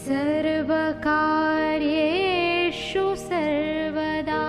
सर्वकार्येषु सर्वदा।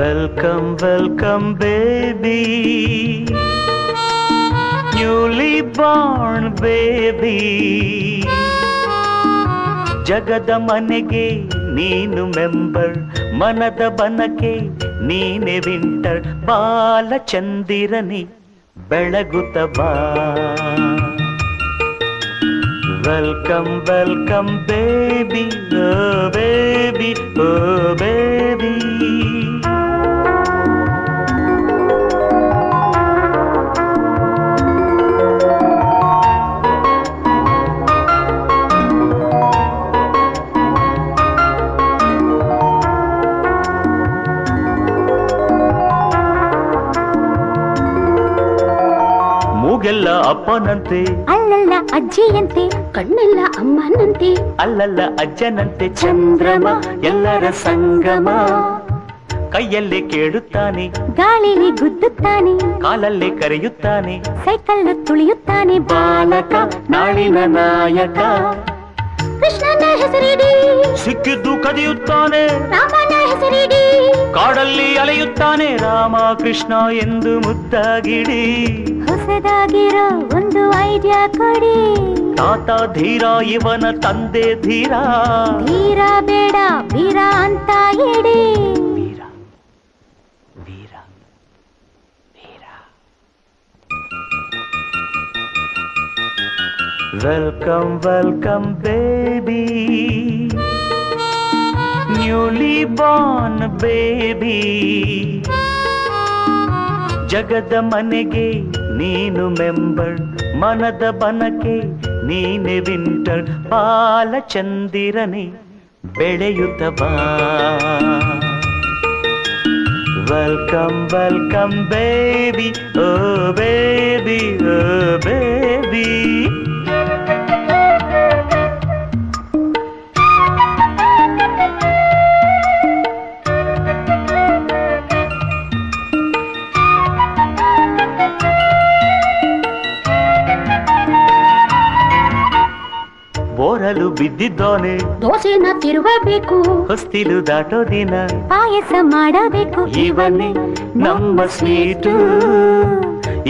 Welcome, welcome baby, newly born baby. ಜಗದ ಮನೆಗೆ ನೀನು ಮೆಂಬರ್, ಮನದ ಬನಕೆ ನೀನೆ ವಿಂಟರ್. ಬಾಲಚಂದಿರನಿ ಬೆಳಗುತ್ತ ಬಾ. Welcome welcome baby, oh baby, oh baby. ಕೂಗೆಲ್ಲ ಅಪ್ಪನಂತೆ, ಅಲ್ಲಲ್ಲ ಅಜ್ಜಿಯಂತೆ, ಕಣ್ಣೆಲ್ಲ ಅಮ್ಮನಂತೆ, ಅಲ್ಲಲ್ಲ ಅಜ್ಜನಂತೆ. ಚಂದ್ರಮ ಎಲ್ಲರ ಸಂಗಮ, ಕೈಯಲ್ಲೇ ಕೇಳುತ್ತಾನೆ, ಗಾಳಿಲಿ ಗುದ್ದುತ್ತಾನೆ, ಕಾಲಲ್ಲೇ ಕರೆಯುತ್ತಾನೆ, ಸೈಕಲ್ ತುಳಿಯುತ್ತಾನೆ. ಬಾಲಕ ನಾಳಿನ ನಾಯಕ, ಕೃಷ್ಣನ ಹೆಸರಿಡಿ, ಸಿಕ್ಕಿದ್ದು ಕದಿಯುತ್ತಾನೆ, ರಾಮನ ಹೆಸರಿಡಿ, ಕಾಡಲ್ಲಿ ಅಲೆಯುತ್ತಾನೆ. ರಾಮ ಕೃಷ್ಣ ಎಂದು ಮುದ್ದಾಗಿಡಿ, ಹೊಸದಾಗಿರೋ ಒಂದು ಐಡಿಯಾ ಕೊಡಿ. ತಾತ ಧೀರ, ಇವನ ತಂದೆ ಧೀರ, ಧೀರ ಬೇಡ ವೀರ ಅಂತ ಇಡಿ. ವೀರ ವೀರ ವೀರ. Welcome welcome baby, newly born baby. ಜಗದ ಮನೆಗೆ ನೀನು ಮೆಂಬರ್, ಮನದ ಬನಕೆ ನೀನೆ ವಿಂಟರ್. ಬಾಲಚಂದಿರನೆ ಬೆಳೆಯುತ್ತ ಬಾ. Welcome welcome baby, oh baby, oh baby. ಬೋರಲು ಬಿದ್ದಿದ್ದಾನೆ, ದೋಸೆನ ತಿರುಗಬೇಕು, ಹೊಸ್ತಿಲು ದಾಟೋ ದಿನ ಪಾಯಸ ಮಾಡಬೇಕು. ಇವನೇ ನಮ್ಮ ಸ್ವೀಟು,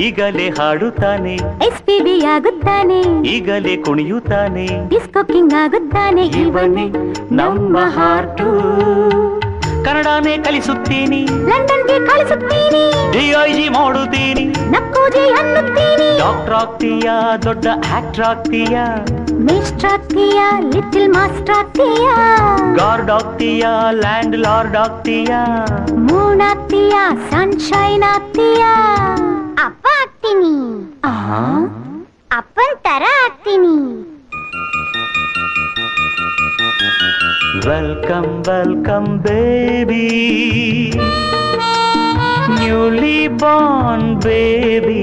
ಈಗಲೇ ಹಾಡುತ್ತಾನೆ, SPB ಆಗುತ್ತಾನೆ, ಈಗಲೇ ಕುಣಿಯುತ್ತಾನೆ, ಡಿಸ್ಕೋ ಕಿಂಗ್ ಆಗುತ್ತಾನೆ. ಇವನೇ ನಮ್ಮ ಹಾರ್ಟು. ಕನ್ನಡನೇ ಕಲಿಸುತ್ತೀನಿ, ಲಂಡನ್ಗೆ ಕಳಿಸುತ್ತೀನಿ, DIG ಮಾಡುತ್ತೀನಿ, ನಕ್ಕೂಜಿ ಅನ್ನುತ್ತೀನಿ. ಡಾಕ್ಟರ್ ಆಗ್ತೀಯಾ, ದೊಡ್ಡ ಆಕ್ಟರ್ ಆಗ್ತೀಯಾ, ಮೇಸ್ಟ್ರ್ ಆಗ್ತೀಯಾ, ಲಿಟಲ್ ಮಾಸ್ಟರ್ ಆಗ್ತೀಯಾ, ಗಾರ್ಡ್ ಆಗ್ತೀಯಾ, ಲ್ಯಾಂಡ್ ಲಾರ್ಡ್ ಆಗ್ತೀಯಾ, ಮೂನ್ ಆಗ್ತೀಯಾ, ಸನ್ಶೈನ್ ಆಗ್ತೀಯಾ. ಅಪ್ಪ ಆಗ್ತೀನಿ, ಅಪ್ಪನ್ ತರ ಆಗ್ತೀನಿ. Welcome welcome baby, newly born baby.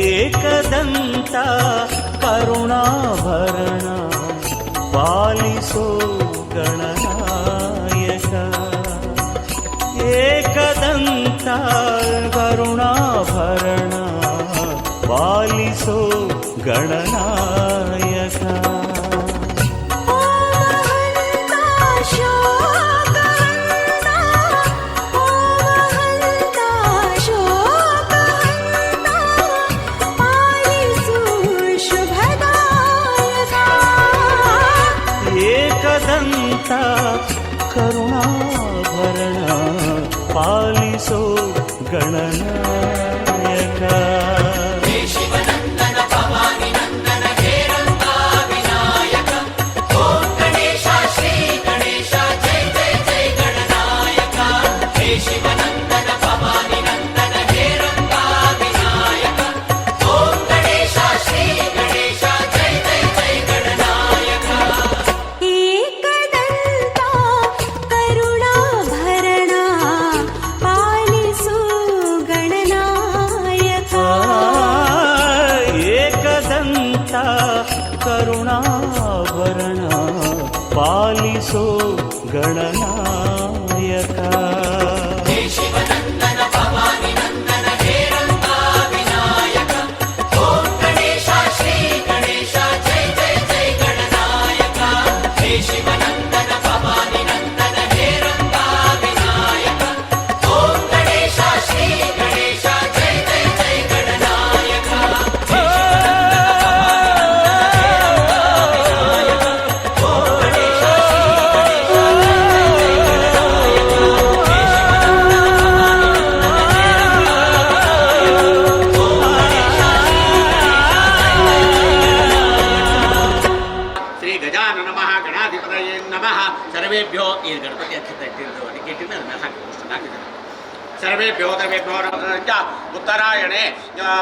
ಏಕದಂತ ಕರುಣಾಭರಣ ಪಾಲಿಸೋ ಗಣನಾಯಕ, ಏಕದಂತ ಕರುಣಾಭರಣ ಪಾಲಿಸೋ ಗಣನಾಯಕ. ಏಕದಂತ ಕರುಣಾಭರಣ ಪಾಲಿಸೋ ಗಣನಾಯಕ. ಶಿವನಂದನ ಭವಾನಿ ನಂದನ ಹೇರಂಬ ವಿನಾಯಕ, ಓಂ ಗಣೇಶ ಶ್ರೀ ಗಣೇಶ ಜೈ ಜೈ ಜೈ ಗಣನಾಯಕ. ಹೇ ಶಿವನಂದನ ಭವಾನಿ ನಂದನ ಹೇರಂಬ ವಿನಾಯಕ, ಓಂ ಗಣೇಶ ಶ್ರೀ ಗಣೇಶ ಜೈ ಜೈ ಜೈ ಗಣನಾಯಕ. ಏಕದಂತ ಕರುಣಾಭರಣ ಪಾಲಿಸು ಗಣನಾಯಕ. ಏಕದಂತ ಕರುಣಾಭರಣ ಪಾಲಿಸೋ ಗಣನಾಯಕ. ಹೇ ಶಿವನಂದನ ಭವಾನಿ ನಂದನ ಹೇರಂಬ ವಿನಾಯಕ, ಓಂ ಗಣೇಶ ಶ್ರೀ ಗಣೇಶ ಜೈ ಜೈ ಜೈ ಗಣನಾಯಕ. ಹೇ ಶಿವನಂದನ ಭವಾನಿ ನಂದನ ಹೇರಂಬ ವಿನಾಯಕ, ಓಂ ಗಣೇಶ ಶ್ರೀ ಗಣೇಶ ಜೈ ಜೈ ಜೈ ಗಣನಾಯಕ. ಹೇ ಶ್ರೀ ಗಜಾನನ ನಮಃ ಗಣಾಧಿಪತಯೇ ನಮಃ. ಸರ್ವೇಭ್ಯೋ ಈ ಗಣಪತಿ ಅಕ್ಷತೆ ಇಟ್ಟಿದ್ದು ಅದಕ್ಕೆ ಇಟ್ಟಿದ್ದು ಅದನ್ನ ಹಾಕಿ ಹಾಕಿದ್ದಾರೆ. सर्वेभ्यो देवेभ्यो नमः उत्तरायणे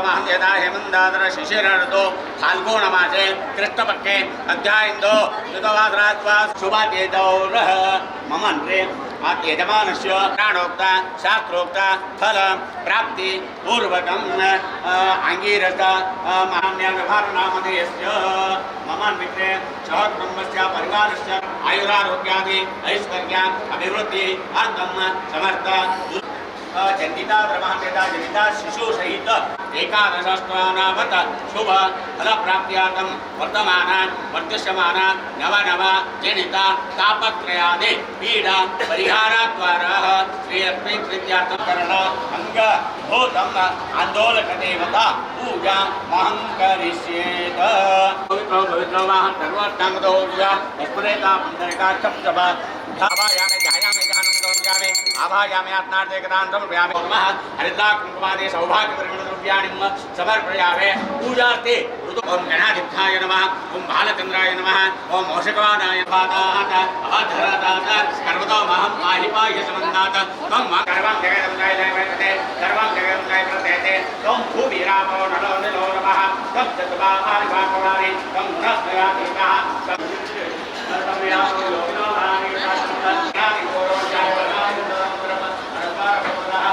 महन्यता हेमन्दादर शिशिर ऋतु फाल्गुणमासे कृष्णपक्षे अध्यायन्दो ऋतवासरात्वा शुभाद्येतौरः ममन्त्रे यजमानस्य प्राणोक्त शास्त्रोक्त फल प्राप्ति पूर्वकम् अंगीरस महान्य व्यवहारनामधेयस्य ममान्वित्रे सहकुटुम्बस्य परिवारस्य आयुरारोग्यादि ऐश्वर्य अभिवृद्धि अर्थं समर्थ जनिता ब्रह्माण्यता जनिता शिशु सहित एकादशस्त्रानावत शुभ फल प्राप्त्यार्थं वर्तमान वर्तिष्यमान नव नव जनिता तापत्रयादि पीडा परिहाराद्वारा श्रीलक्ष्मी प्रीत्यार्थं करण अंग भूतम आंदोलक देवता पूजा महं करिष्येत पवित्रो पवित्रो वाहन सर्वोत्तमतो पूजा स्मरेता पुंडरीका सप्तभा धावायामे ध्यायामे ध्यानं करोम्यामे आभायामे आत्मार्थे कृतां समर्पयामि नमः हरिद्रा कुंकुमादि सौभाग्य परिमलद्रव्याणि समर्पयामि पूजार्थे ओम गणाधिपथाय नमः ओम बालचंद्राय नमः ओम मोषकवानाय पादात अधरदात सर्वतो महं माहिपाय समन्नात त्वं सर्वं जगदम्बाय नमस्ते सर्वं जगदम्बाय प्रतेते त्वं भूमिरामो नलो निलो नमः त्वं चतुर्बाहाय भागवानि त्वं नस्मयामितः त्वं सर्वमियामो योगिनो हानि ज्ञानि गोरो जायवनाय नमः अरपारपदः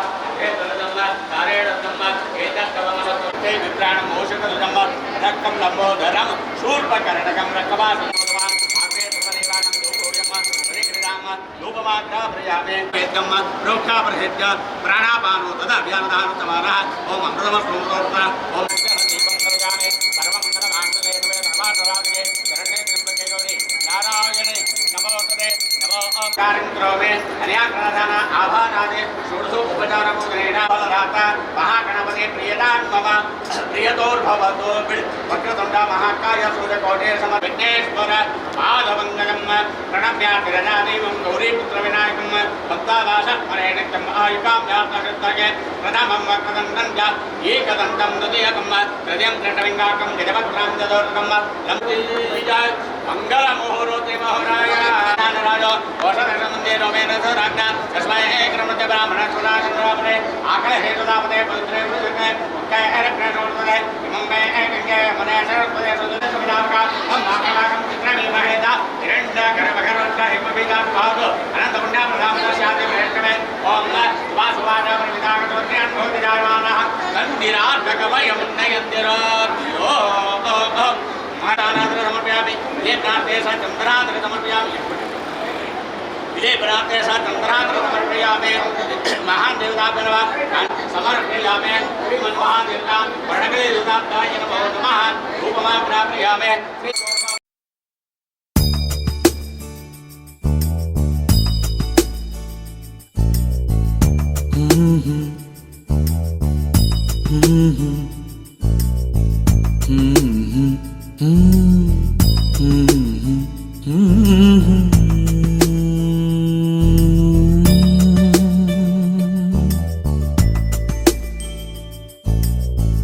एतदम्म कारेणदम्म एतत्तवमसत्ते विप्राणं मोषकदम्म रक्कं लंबोदरं शूर्पकर्णकं रक्कवासं भगवान् आग्नेयपरिवाणं दोषोयं परिक्रीडां लोपमात्रा प्रयामे वेदं प्रोक्षा प्रसिद्ध प्राणापानो तदा व्यानदानतमानः ओम अमृतमस्तोत्र ओम दीपं प्रयामे सर्वमंगलमाङ्गल्ये शिवे सर्वार्थसाधिके शरण्ये त्र्यम्बके गौरी नारायणे नमोस्तुते नमो ओंकारं करोमि अन्याग्रहधान आभानादि षोडशो उपचारपूजनेन बलदाता महागणपते प्रियदान् मम प्रियतोर्भवतो वक्रतुण्ड महाकाय सूर्यकोटे समविघ्नेश्वर पादवन्दनं प्रणम्यातिरजादेवं गौरीपुत्रविनायकं भक्तादासत्मरे नित्यम् आयुकां व्याप्तशतके प्रथमं वक्रदन्तं च एकदन्तं द्वितीयकं तृतीयं कृष्णलिङ्गाकं गजवक्त्रं चतुर्थकं लम्बीजय मङ्गलमुहूर्ते महोराय राजो औषधसन्दे रोमेन सराज्ञा तस्मै क्रमते ब्राह्मणसुराशुरापते आकलहेतुदापते पवित्रे पृथक् मुक्कैरग्नसोर्पते मुम्बै गङ्गे मनेशरपते सुदुदसुविदाका महाकालाकं चित्रमीमहेता हिरण्यगर्भगर्वश्च हिमबीजात्पाद अनन्तपुण्यप्रधामस्यादि वैष्णवे ओम सुवासुवासुवासप्रविदागतोऽन्यान् भवति जायमानः तन्दिरार्धकवयं नयन्तिराभ्यो महादानादर समर्पयामि विजय प्राप्ते सा चन्द्रादर समर्पयामि विजय प्राप्ते सा चन्द्रादर समर्पयामि महान देवताभ्यो समर्पयामि श्रीमन् महादेवता वर्णकले देवताभ्याय नमो नमः रूपमा प्रापयामि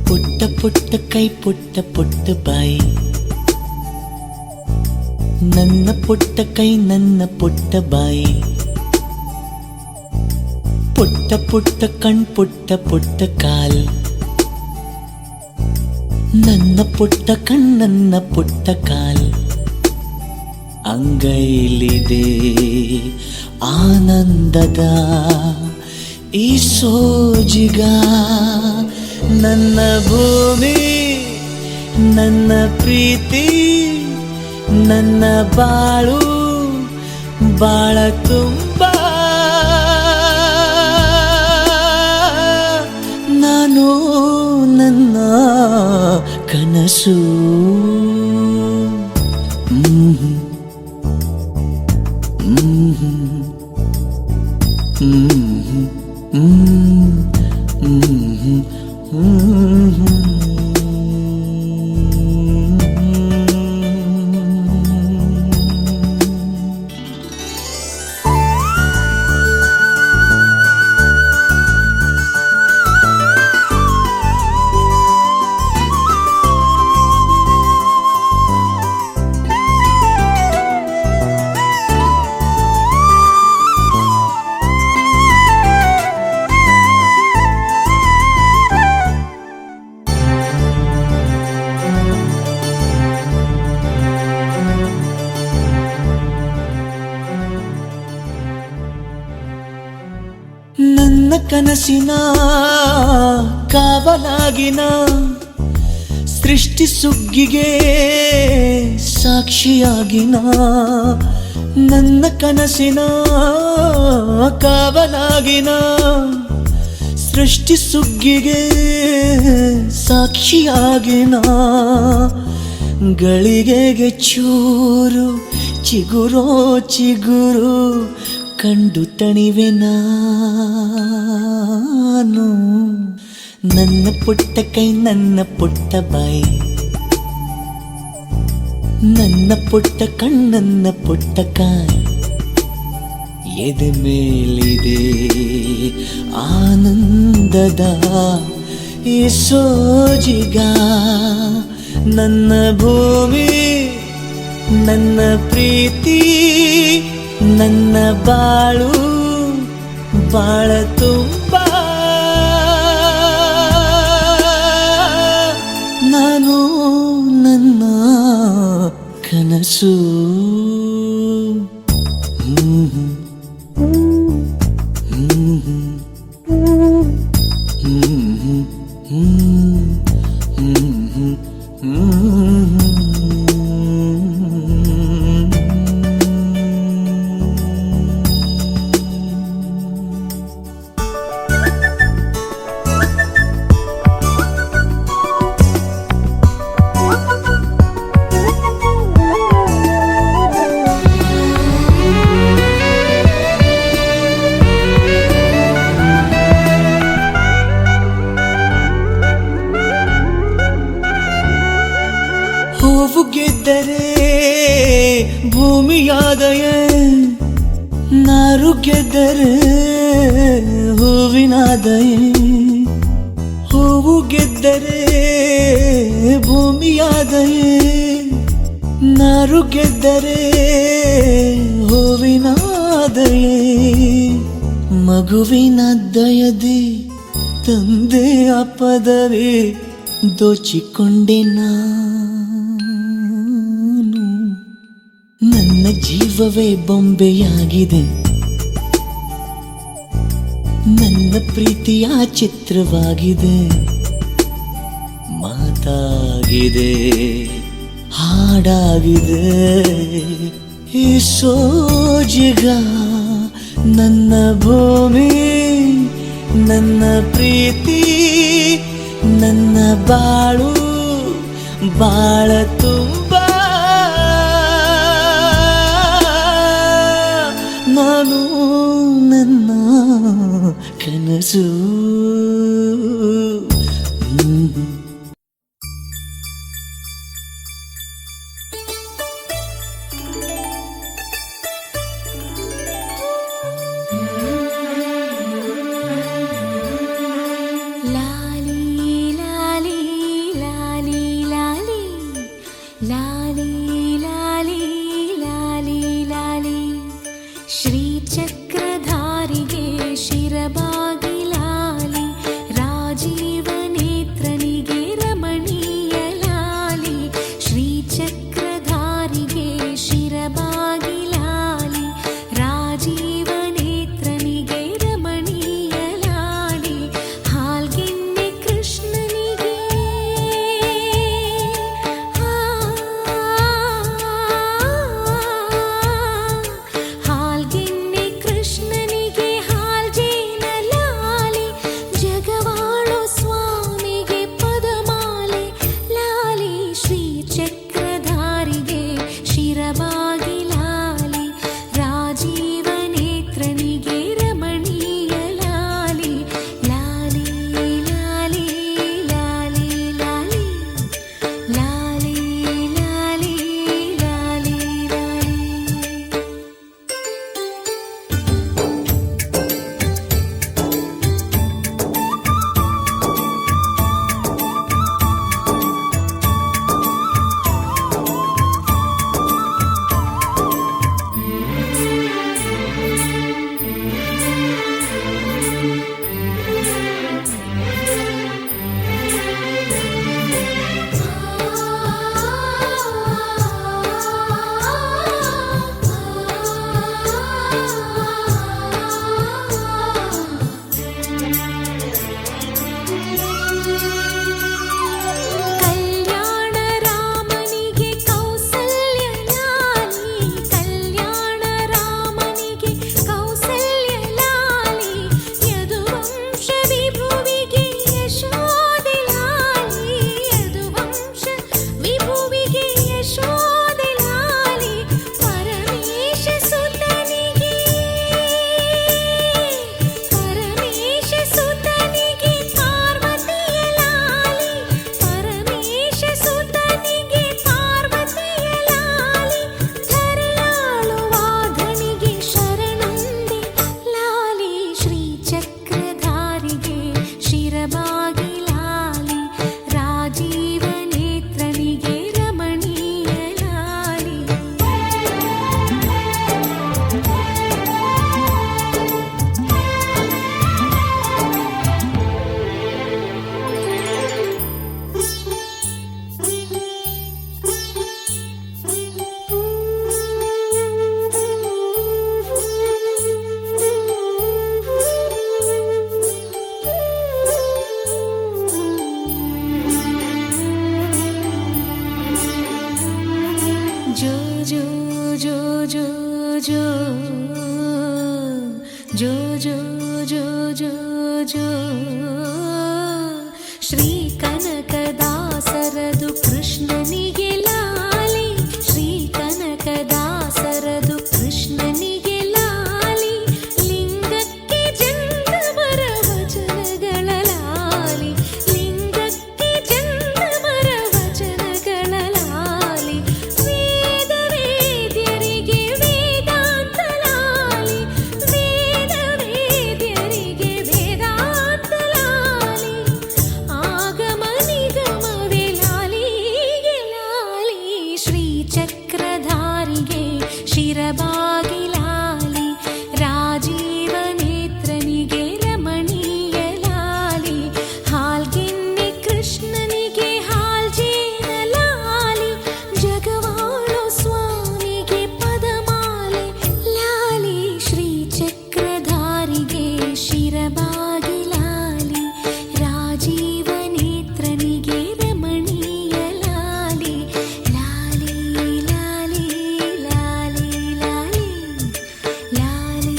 ಪುಟ್ಟ ಪುಟ್ಟ ಕೈ ಪುಟ್ಟ ಪುಟ್ಟ ಬಾಯಿ ನನ್ನ ಪುಟ್ಟ ಕೈ ನನ್ನ ಪುಟ್ಟ ಬಾಯಿ ಪುಟ್ಟ ಪುಟ್ಟ ಕಣ್ ಪುಟ್ಟ ಪುಟ್ಟ ಕಾಲ್ ನನ್ನ ಪುಟ್ಟ ಕಣ್ಣನ್ನ ಪುಟ್ಟ ಕಾಲ್ ಅಂಗೈಲಿದೆ ಆನಂದದ ಈ ಸೋಜಿಗ ನನ್ನ ಭೂಮಿ ನನ್ನ ಪ್ರೀತಿ ನನ್ನ ಬಾಳು ಬಾಳ ತುಂಬ ನಾನು ನನ್ನ ಕನಸು ಕನಸಿನ ಕಾವಲಾಗಿನ ಸೃಷ್ಟಿ ಸುಗ್ಗಿಗೆ ಸಾಕ್ಷಿಯಾಗಿನ ನನ್ನ ಕನಸಿನ ಕಾವಲಾಗಿನ ಸೃಷ್ಟಿ ಸುಗ್ಗಿಗೆ ಸಾಕ್ಷಿಯಾಗಿನ ಗಳಿಗೆಗೆ ಚೂರು ಚಿಗುರೋ ಚಿಗುರು ಕಂಡು ತಣಿವೆ ನಾನು ನನ್ನ ಪುಟ್ಟ ಕೈ ನನ್ನ ಪುಟ್ಟ ಬಾಯಿ ನನ್ನ ಪುಟ್ಟ ಕಣ್ಣನ್ನ ಪುಟ್ಟ ಕಾಯಿ ಎದೆ ಮೇಲಿದೆ ಆನಂದದ ಈ ಸೋಜಿಗ ನನ್ನ ಭೂಮಿ ನನ್ನ ಪ್ರೀತಿ ನನ್ನ ಬಾಳು ಬಾಳ ತುಂಬ ನಾನು ನನ್ನ ಕನಸು ಹೂವು ಗೆದ್ದರೆ ಭೂಮಿಯಾದಯೇ ನಾರು ಗೆದ್ದರೆ ಹೂವಿನಾದಯೇ ಹೂವು ಗೆದ್ದರೆ ಭೂಮಿಯಾದಯೇ ನಾರು ಗೆದ್ದರೆ ಹೂವಿನಾದಯೇ ಮಗುವಿನ ದಯದೆ ತಂದೆಯ ಪದವೇ ದೋಚಿಕೊಂಡೆ ನಾನು ನನ್ನ ಜೀವವೇ ಬೊಂಬೆಯಾಗಿದೆ ನನ್ನ ಪ್ರೀತಿಯ ಚಿತ್ರವಾಗಿದೆ ಮಾತಾಗಿದೆ ಹಾಡಾಗಿದೆ ಈ ಸೋಜಿಗ ನನ್ನ ಭೂಮಿ ನನ್ನ ಪ್ರೀತಿ ನನ್ನ ಬಾಳು ಬಾಳ ತುಂಬ ನಾನು ನನ್ನ ಕನಸು ಶ್ರೀಚಕ್ರಧಾರಿಗೆ ಶಿರಬಾಗಿ ಲಾಲಿ ರಾಜೀವನೇತ್ರನಿಗೆ ರಮಣೀಯ ಲಾಲಿ ಶ್ರೀಚಕ್ರಧಾರಿಗೆ ಶಿರಬಾಗಿ ಲಾಲಿ ರಾಜೀವನೇತ್ರನಿಗೆ ರಮಣೀಯ ಲಾಲಿ ಹಾಲ್ಗೆನ್ನೆ ಕೃಷ್ಣನಿಗೆ जो जो जो जो जो जो जो जो जो जो ಶ್ರೀ ಕನಕದಾಸರದು ಕೃಷ್ಣನಿಗೆ ಲಾಲಿ ಶ್ರೀ ಕನಕದಾಸರದು ಕೃಷ್ಣನಿಗೆ ಲಾಲಿ ಲಿಂಗಕ್ಕೆ ಜಂಗಮರ ವಚನಗಳ ಲಾಲಿ ಲಿಂಗಕ್ಕೆ ಜಂಗಮರ ವಚನಗಳ ಲಾಲಿ ವೇದ ವೇದ್ಯರಿಗೆ ವೇದಾಂತ ಲಾಲಿ ವೇದ ವೇದ್ಯರಿಗೆ ವೇದಾಂತ ಲಾಲಿ ಆಗಮ ನಿಗಮವೇ ಲಾಲಿಗೆ ಲಾಲಿ ಶ್ರೀ ಚಕ್ರಧಾರಿಗೆ ಶಿರಬಾಗಿ ಲಾಲಿ ರಾಜೀವ ನೇತ್ರನಿಗೆ ರಮಣೀಯ ಲಾಲಿ ಹಾಲ್ಗೆನ್ನೆ ಕೃಷ್ಣನಿಗೆ ಹಾಲ್ಜೇನ ಲಾಲಿ ಜಗವಾಳೋ ಸ್ವಾಮಿಗೆ ಪದಮಾಲೆ ಲಾಲಿ ಶ್ರೀ ಚಕ್ರಧಾರಿಗೆ ಶಿರಬಾಗಿ ಲಾಲಿ ರಾಜೀವ ನೇತ್ರನಿಗೆ ರಮಣೀಯ ಲಾಲಿ ಲಾಲಿ ಲಾಲಿ ಲಾಲಿ ಲಾಲಿ ಲಾಲಿ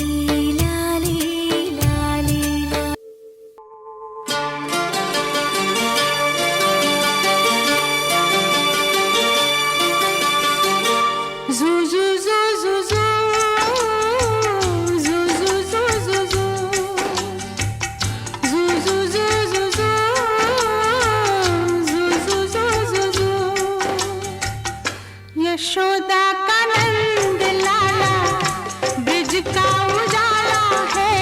ಲಾಲಿ ಲಾಲಿ ಲಾಲಿ Zoo zoo zoo zoo zoo zoo zoo zoo zoo zoo zoo zoo zoo zoo zoo zoo zoo zoo Yashoda का नंद लाला ब्रिज का उजाला है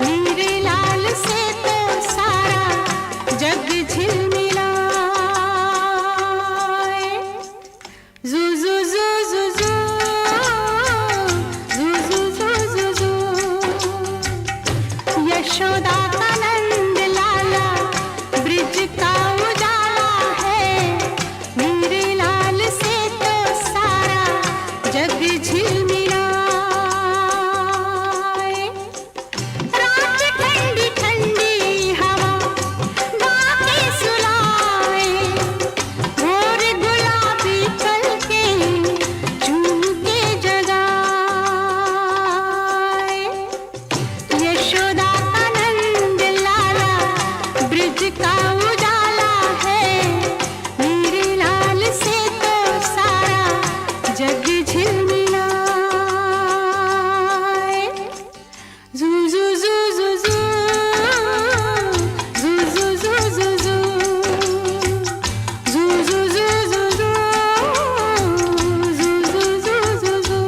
मीरे लाल से तो सारा जग झिलमिलाए Zoo zoo zoo zoo zoo zoo zoo zoo zoo zoo Yashoda का नंद लाला ब्रिज का उजाला है मेरे लाल से तो सारा जग झिलमिलाए रात ठंडी ठंडी हवा गाके सुलाए भोर गुलाबी चल के चूम के जगाए यशोदा का नंद लाला ब्रिज का उजाला है मेरे लाल से तो सारा जग झिलमिलाए जू जू जू जू जू जू जू जू जू जू Zoo zoo zoo zoo zoo zoo zoo zoo zoo zoo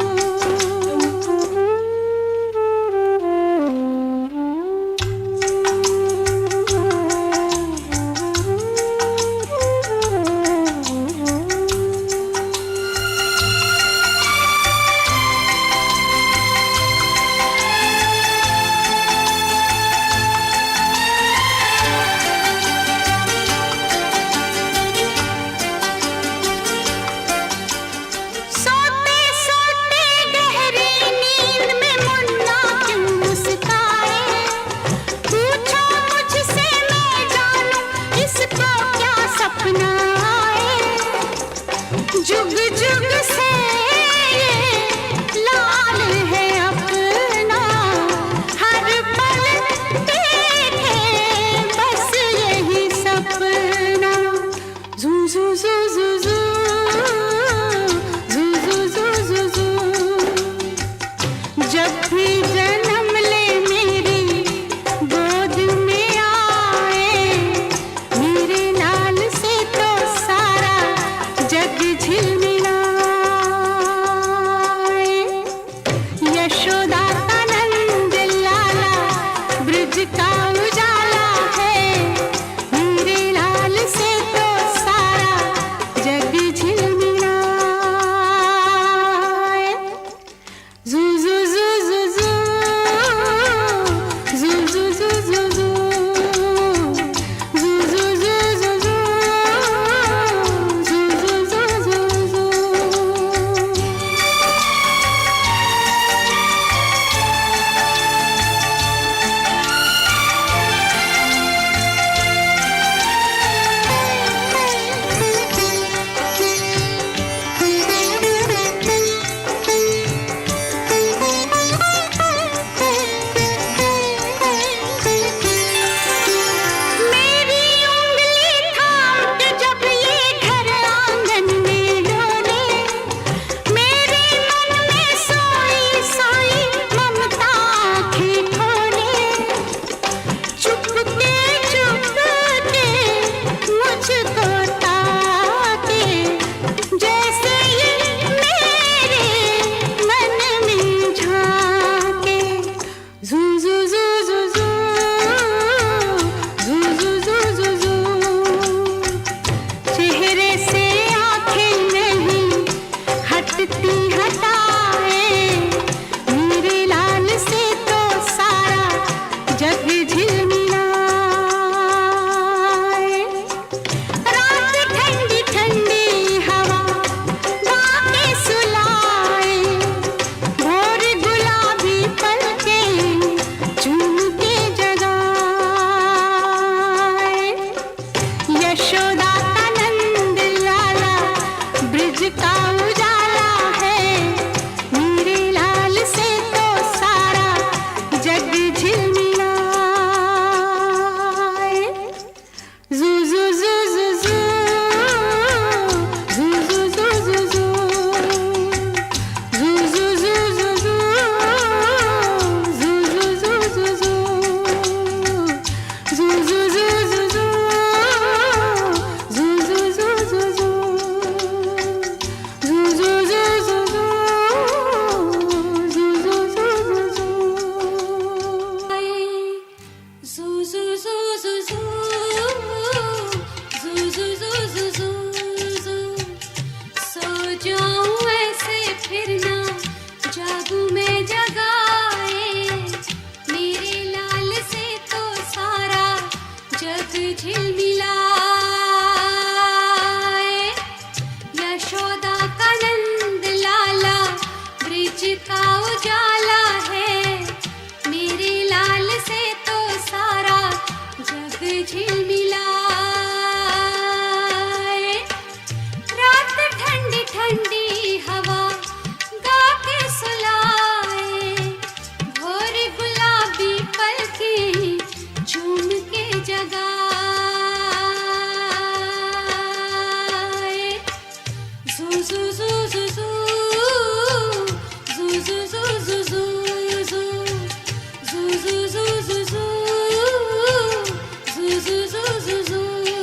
झिलमिलाए, रात ठंडी ठंडी हवा गा के सुलाए, भोर गुलाबी पलके झूम के जगाए। जू जू जू जू जू जू जू जू जू जू जू जू जू जू जू जू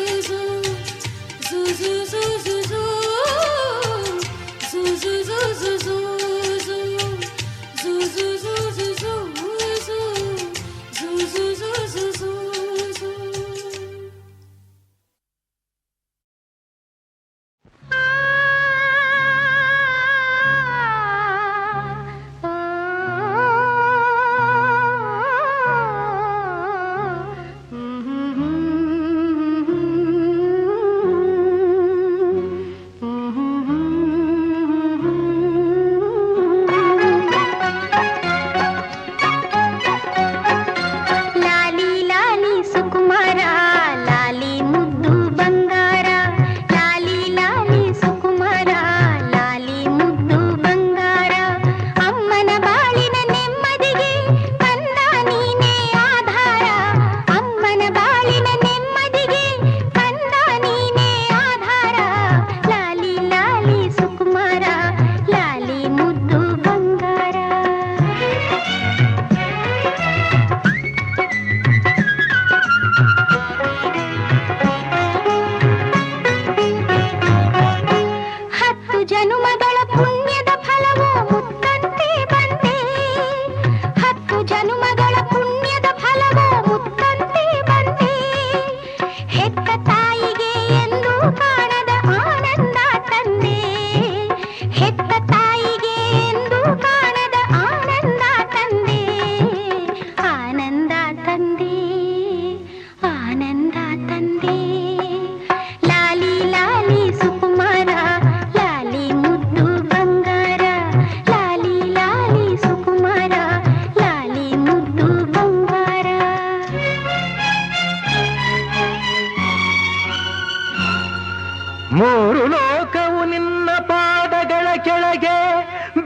ಮೂರು ಲೋಕವು ನಿನ್ನ ಪಾದಗಳ ಕೆಳಗೆ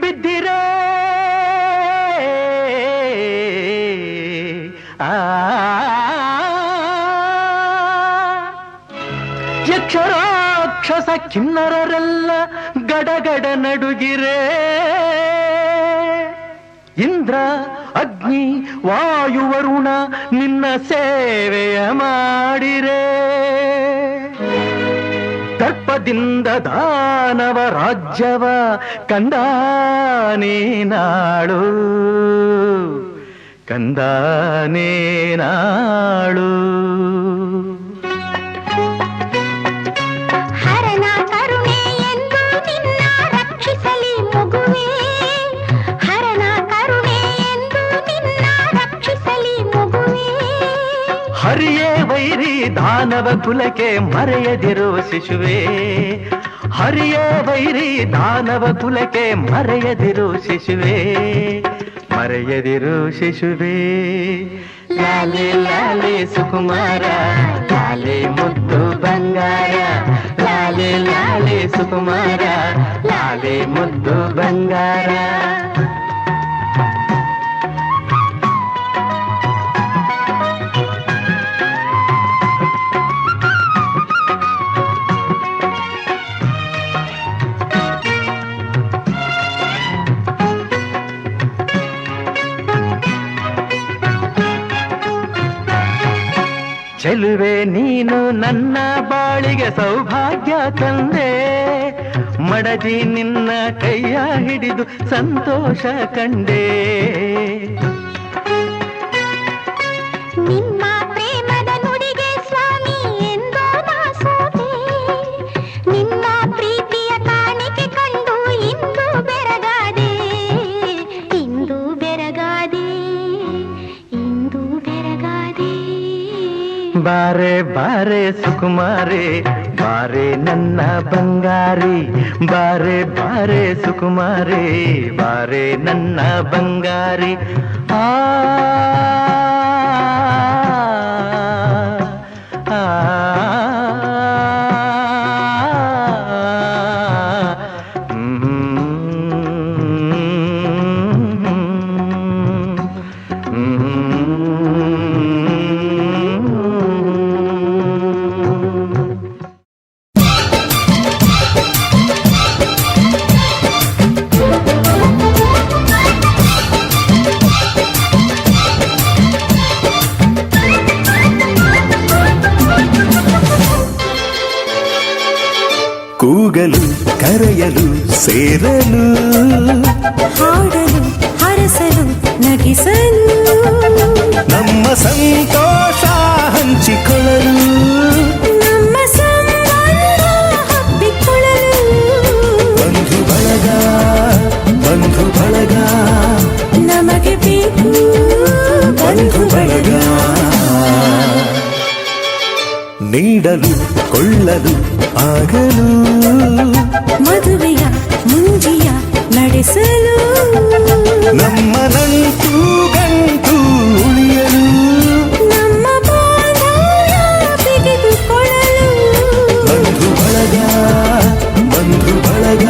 ಬಿದ್ದಿರೆ ಯಕ್ಷರಾಕ್ಷಸ ಕಿನ್ನರರೆಲ್ಲ ಗಡಗಡ ನಡುಗಿರೆ ಇಂದ್ರ ಅಗ್ನಿ ವಾಯುವರುಣ ನಿನ್ನ ಸೇವೆಯ ಮಾಡಿರೆ ದರ್ಪದಿಂದ ದಾನವ ರಾಜ್ಯವ ಕಂದಾನೇನಾಳು ಕಂದಾನೇನಾಳು ಹರನ ಕರುಣೆ ಎಂದು ನಿನ್ನ ರಕ್ಷಿಸಲಿ ಮಗುವೇ ಹರನ ಕರುಣೆ ಎಂದು ನಿನ್ನ ರಕ್ಷಿಸಲಿ ಮಗುವೇ ಹರಿಯೇ ವೈರಿ ದಾನವ ಕುಲಕ್ಕೆ ಮರೆಯದಿರು ಶಿಶುವೆ ಹರಿಯೇ ವೈರಿ ದಾನವ ಕುಲಕ್ಕೆ ಮರೆಯದಿರು ಶಿಶುವೆ ಮರೆಯದಿರು ಶಿಶುವೆ ಲಾಲೆ ಲಾಲೆ ಸುಕುಮಾರ ಲಾಲೆ ಮುದ್ದು ಬಂಗಾರ ಲಾಲೆ ಲಾಲೆ ಸುಕುಮಾರ ಲಾಲೆ ಮುದ್ದು ಬಂಗಾರ ಚೆಲುವೆ ನೀನು ನನ್ನ ಬಾಳಿಗೆ ಸೌಭಾಗ್ಯ ತಂದೆ ಮಡದಿ ನಿನ್ನ ಕೈಯ ಹಿಡಿದು ಸಂತೋಷ ಕಂಡೆ ನಿಮ್ಮ ಪ್ರೇಮದ ನುಡಿಗೆ ಸ್ವಾಮಿ ಎಂದೋ ನಾ ಸೋತೆ ನಿಮ್ಮ ಪ್ರೀತಿಯ ಕಾಣಿಕೆ ಕಂಡು ಇಂದು ಬೆರಗಾದೆ ಇಂದು ಬೆರಗಾದೆ ಇಂದು ಬೆರಗಾದೆ ಬಾರೆ ಬಾರೆ ಸುಕುಮಾರಿ ಬಾರೆ ನನ್ನ ಬಂಗಾರಿ ಬಾರೆ ಬಾರೆ ಸುಕುಮಾರಿ ಬಾರೆ ನನ್ನ ಬಂಗಾರಿ ಆ ಸೇರಲು ಹಾಡಲು ಹರಸಲು ನಗಿಸಲು ನಮ್ಮ ಸಂತೋಷ ಹಂಚಿಕೊಳ್ಳಲು ನಮ್ಮ ಸಂಬಂಧ ಹಬ್ಬಿಕೊಳ್ಳಲು ಬಂಧು ಬಳಗ ಬಂಧು ಬಳಗ ನಮಗೆ ಬೇಕು ಬಂಧು ಬಳಗ ನೀಡಲು ಕೊಳ್ಳಲು ಆಗಲು ಮದುವೆಯ ಮುಂಜಿಯ ನಡೆಸಲು ನಮ್ಮ ನಂಟು ಗಂಟು ಉಳಿಯಲು ನಮ್ಮ ಬಾಂಧವ್ಯ ಬಿಗಿದುಕೊಳ್ಳಲು ಬಂಧು ಬಳಗ ಬಂಧು ಬಳಗ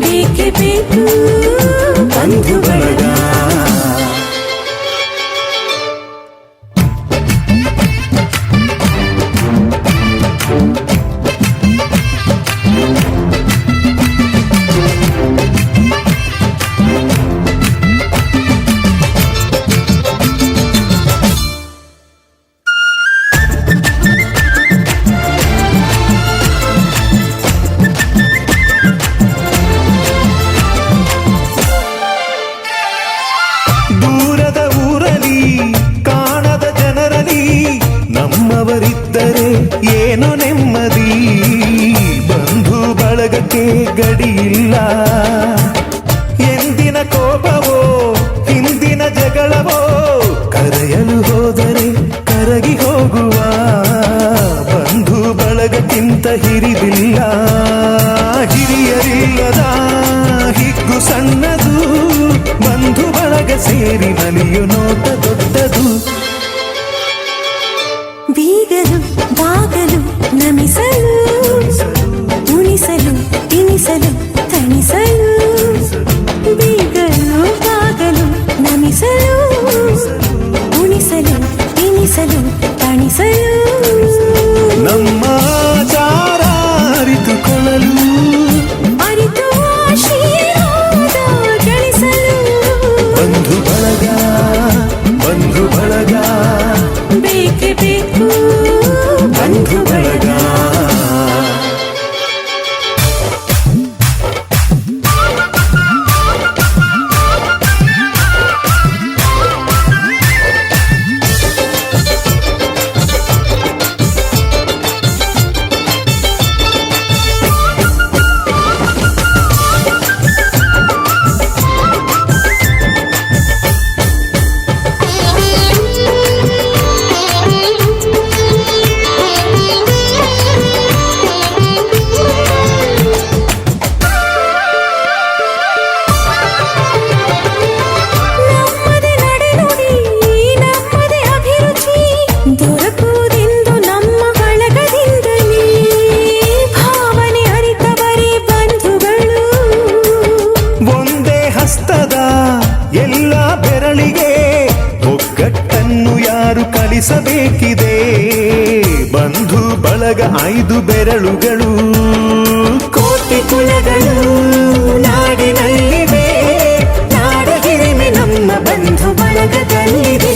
ಬೇಕೇ ಬೇಕು ಬಂಧು ಬಳಗ ದೂರದ ಊರಲಿ ಕಾಣದ ಜನರಲಿ ನಮ್ಮವರಿದ್ದರೆ ಏನೋ ನೆಮ್ಮದಿ ಬಂಧು ಬಳಗಕ್ಕೆ ಗಡಿಯಿಲ್ಲ ಎಂದಿನ ಕೋಪವೋ ಹಿಂದಿನ ಜಗಳವೋ ಕರೆಯಲು ಹೋದರೆ ಕರಗಿ ಹೋಗುವ ಬಂಧು ಬಳಗಕ್ಕಿಂತ ಹಿರಿದಿಲ್ಲ ಹಿರಿಯರಿಲ್ಲದ ಹಿಗ್ಗು ಸಣ್ಣದು ಬಂಧು ಬಳಗ ಸೇರಿ ನಲಿಯು ನೋಟ ದೊಡ್ಡದು ಬೀಗಲು ಬಾಗಲು ನಮಿಸಲು ಉಣಿಸಲು ತಿನಿಸಲು ತಣಿಸಲು ಬೀಗಲು ಬಾಗಲು ನಮಿಸಲು ಉಣಿಸಲು ತಿನಿಸಲು ತಣಿಸಲು ನಮ್ಮ ಆಚಾರ ಅರಿತುಕೊಳ್ಳಲು ಅರಿತು ಆಶೀರ್ವಾದ ಗಳಿಸಲು ಬಂಧು ಬಳಗ ಬಂಧು ಬಳಗ ಬೇಕೇ ಬೇಕು ಬಂಧು ಬಳಗ ನಮ್ಮದೇ ನಡೆನುಡಿ ನಮ್ಮದೇ ಅಭಿರುಚಿ ದೊರಕುವುದೆಂದು ನಮ್ಮ ಬಳಗದಿಂದಲೇ ಭಾವನೆ ಅರಿತವರೇ ಬಂಧುಗಳು ಒಂದೇ ಹಸ್ತದ ಎಲ್ಲ ಬೆರಳಿಗೆ ಒಗ್ಗಟ್ಟನ್ನು ಯಾರು ಕಲಿಸಬೇಕಿದೆ ಬಂಧು ಬಳಗ 5 ಬೆರಳುಗಳು ಕೋಟಿ ಕುಲಗಳು ನಾಡಿನಲ್ಲಿವೆ ನಾಡ ಹಿರಿಮೆ ನಮ್ಮ ಬಂಧು ಬಳಗದಲ್ಲಿದೆ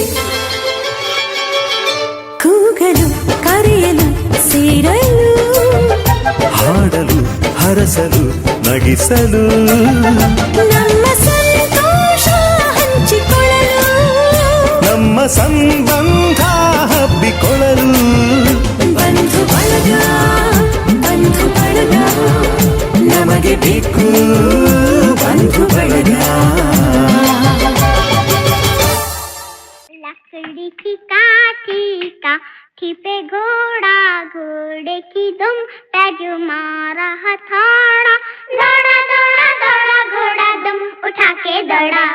ಕೂಗಲು ಕರೆಯಲು ಸೇರಲು ಹಾಡಲು ಹರಸಲು ನಗಿಸಲು ನಮ್ಮ ಸಂತೋಷ ಹಂಚಿಕೊಳ್ಳಲು ನಮ್ಮ ಸಂಬಂಧ ಹಬ್ಬಿಕೊಳ್ಳಲು ಬಂಧು ಬಳಗ ನಮಗೆ ಬೇಕು ಬಂಧು ಬಳಗ लकड़ी की काठी का पे घोड़ा घोड़े की दुम पैज मारा हथौड़ा दौड़ा दौड़ा दौड़ा घोड़ा दुम उठा के दौड़ा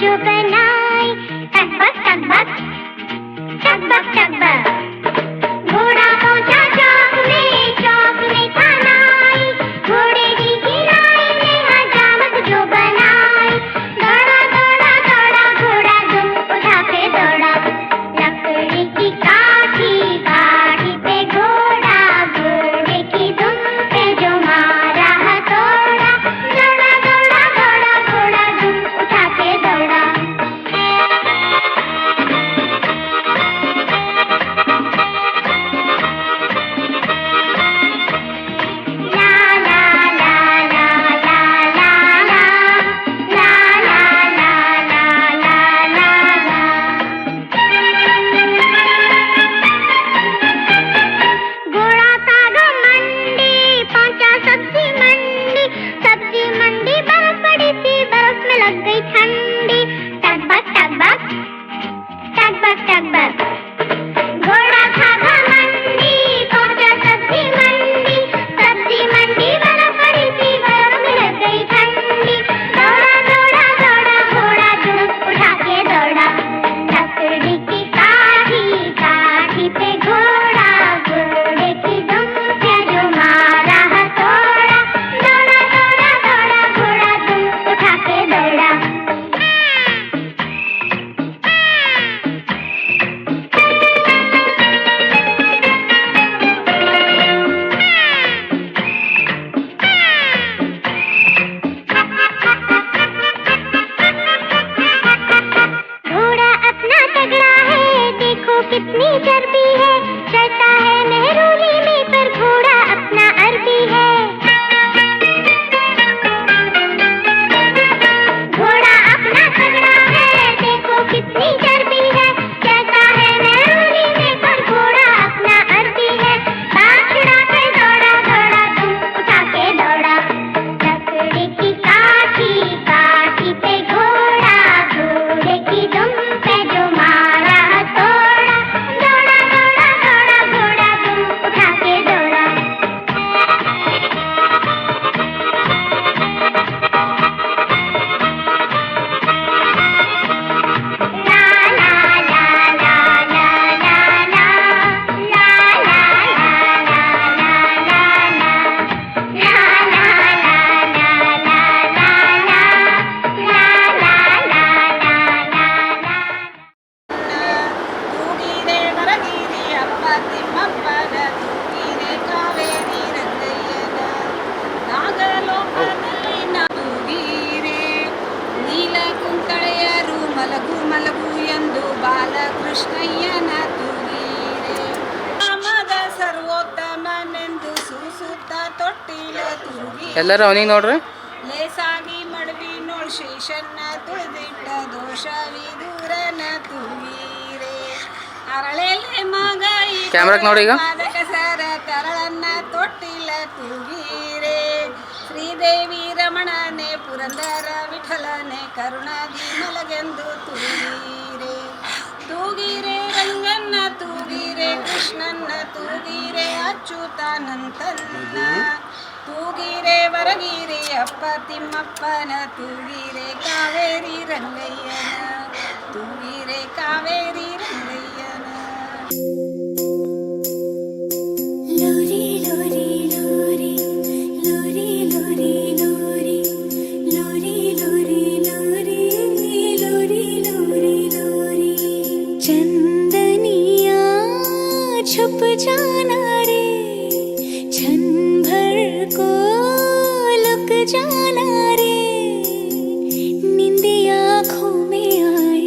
जो बनाए टकबक टकबक टकबक टकबक घोड़ा पहुंचा चौक में खानाई घोड़े की किनारे में हजामत जो बनाए दौड़ा दौड़ा दौड़ा घोड़ा दुम उठा के दौड़ा लकड़ी की काठी काठी पे घोड़ा घोड़े की दुम पे जो मारा हथौड़ा दौड़ा दौड़ा दौड़ा घोड़ा दुम उठा के दौड़ा घोड़ा था घमंडी पहुंचा सब्जी मंडी बर्फ पड़ी थी बर्फ में लग गई ठंडी टकबक टकबक टकबक टकबक घोड़ा था घमंडी पहुंचा सब्जी मंडी बर्फ पड़ी थी बर्फ में लग गई ठंडी दौड़ा दौड़ा दौड़ा घोड़ा दुम उठा के दौड़ा लकड़ी की काठी पे घोड़ा घोड़े की दुम पे जो मारा हथौड़ा दौड़ा दौड़ा दौड़ा घोड़ा दुम उठा के दौड़ा घोड़ा अपना तगड़ा है देखो कितनी चर्बी है चलता है मेहरूली में पर घोड़ा अपना अरबी है घोड़ा अपना तगड़ा है देखो कितनी चर्बी है चलता है मेहरूली में पर घोड़ा अपना अरबी है बात छुड़ा के दौड़ा दौड़ा तुम उठा के दौड़ा लकड़ी की काठी पे घोड़ा घोड़े की दुम पे जो मारा हथौड़ा दौड़ा दौड़ा दौड़ा घोड़ा दुम उठा के दौड़ा ತೂಗಿರೆ ಬರಗಿರಿ ಅಪ್ಪ ತಿಮ್ಮಪ್ಪನ ತೂಗಿರೆ ಕಾವೇರಿ ರಂಗಯ್ಯನ ನಾಗಲೋಕದಲ್ಲಿ ತೂಗಿರೆ ನೀಲ ಕುಂತಳೆಯರು ಮಲಗು ಮಲಗು ಎಂದು ಬಾಲಕೃಷ್ಣಯ್ಯನ ತೂಗಿರೆ ರಾಮದ ಸರ್ವೋತ್ತಮನೆಂದು ಸೂಸುತ್ತ ತೊಟ್ಟಿಲ ತೂಗಿ ಎಲ್ಲರೂ ಅವನಿಗೆ ನೋಡ್ರಿ ಲೇಸಾಗಿ ಮಡವಿ ನೋಡ್ ಶೇಷನ್ನ ತುಳಿದಿಟ್ಟ ದೋಷವಿದೂರನ ತೂಗಿರೆ ಅರಳೆಲೆ ಮಗ ಕ್ಯಾಮ್ರಾಕ್ ನೋಡಿ ಈಗ. ಪಾದಕ ಸರ ತರಳನ್ನ ತೊಟ್ಟಿಲ ತೂಗಿರೆ ಶ್ರೀದೇವಿ ರಮಣನೆ ಪುರಂದರ ವಿಠಲನೆ ಕರುಣಾದಿ ಮಲಗೆಂದು ತೂಗಿರೆ ತೂಗಿರೆ ರಂಗನ್ನ ತೂಗಿರೆ ಕೃಷ್ಣನ್ನ ತೂಗಿರೆ ಅಚ್ಯುತಾನಂತನ್ನ ತೂಗಿರೆ ವರಗಿರಿ ಅಪ್ಪ ತಿಮ್ಮಪ್ಪನ ತೂಗಿರೆ ಕಾವೇರಿ ರಂಗಯ್ಯನ ತೂಗಿರೆ ಕಾವೇರಿ ರಂಗಯ್ಯನ ಲೋರಿ ಲೋರಿ ಲೋರಿ ಲೋರಿ ಲೋರಿ ಲೋರಿ ಲೋರಿ ಲೋರಿ ಲೋರಿ ಲೋರಿ ಲೋರಿ ಲೋರಿ चंदनिया छुप जाना रे क्षण भर को लुक जाना रे नींदी आँखों में आए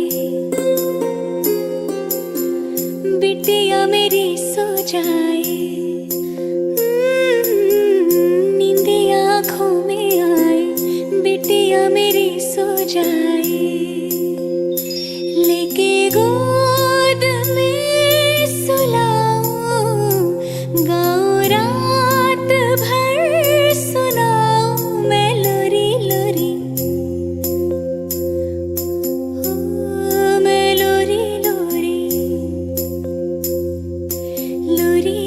बिटिया मेरी सो जाए नींदी आँखों में आए बिटिया मेरी सो जाए लेके गोद में सुलाऊं गाऊं रात भर सुनाऊं मैं लोरी लोरी मैं लोरी लोरी लोरी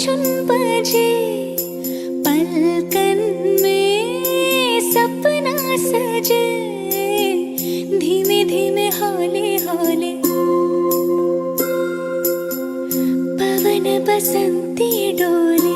छुन बजे पलकन में सपना सजे धीमे धीमे हौले हौले पवन बसंती डोले